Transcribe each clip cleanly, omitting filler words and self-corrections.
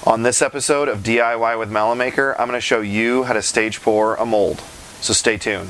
On this episode of DIY with MalaMaker, I'm going to show you how to stage pour a mold. So stay tuned.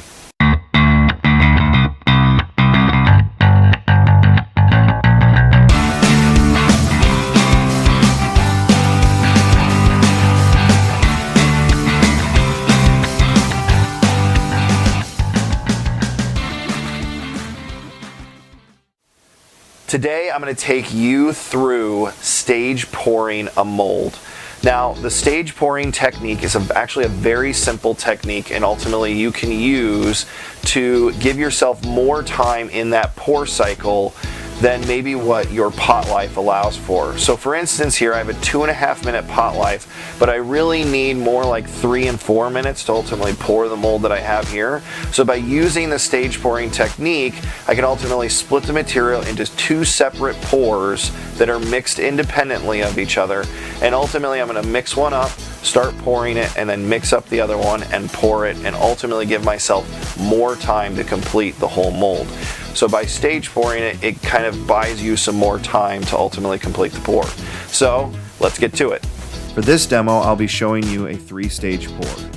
Today I'm going to take you through stage pouring a mold. Now, the stage pouring technique is actually a very simple technique, and ultimately you can use to give yourself more time in that pour cycle than maybe what your pot life allows for. So for instance, here I have a 2.5 minute pot life, but I really need more like 3 and 4 minutes to ultimately pour the mold that I have here. So by using the stage pouring technique, I can ultimately split the material into 2 separate pours that are mixed independently of each other. And ultimately I'm gonna mix one up, start pouring it, and then mix up the other one and pour it, and ultimately give myself more time to complete the whole mold. So by stage pouring it, it kind of buys you some more time to ultimately complete the pour. So let's get to it. For this demo, I'll be showing you a 3-stage pour.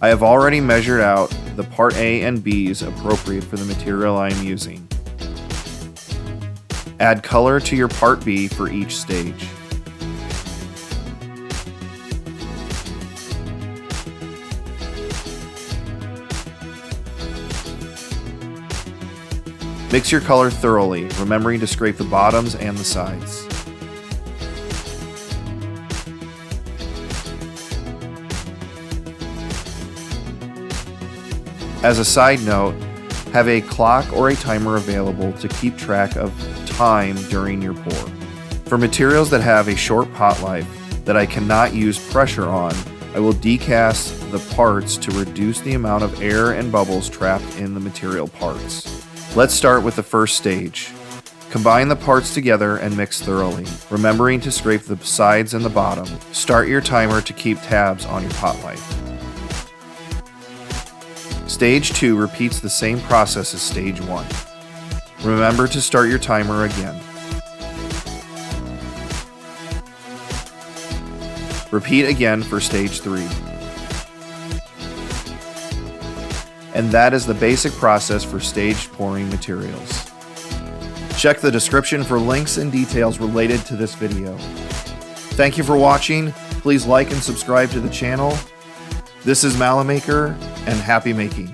I have already measured out the part A and B's appropriate for the material I am using. Add color to your part B for each stage. Mix your color thoroughly, remembering to scrape the bottoms and the sides. As a side note, have a clock or a timer available to keep track of time during your pour. For materials that have a short pot life that I cannot use pressure on, I will decast the parts to reduce the amount of air and bubbles trapped in the material parts. Let's start with the first stage. Combine the parts together and mix thoroughly, remembering to scrape the sides and the bottom. Start your timer to keep tabs on your pot life. Stage 2 repeats the same process as stage 1. Remember to start your timer again. Repeat again for stage 3. And that is the basic process for stage pouring materials. Check the description for links and details related to this video. Thank you for watching. Please like and subscribe to the channel. This is MalaMaker, and happy making.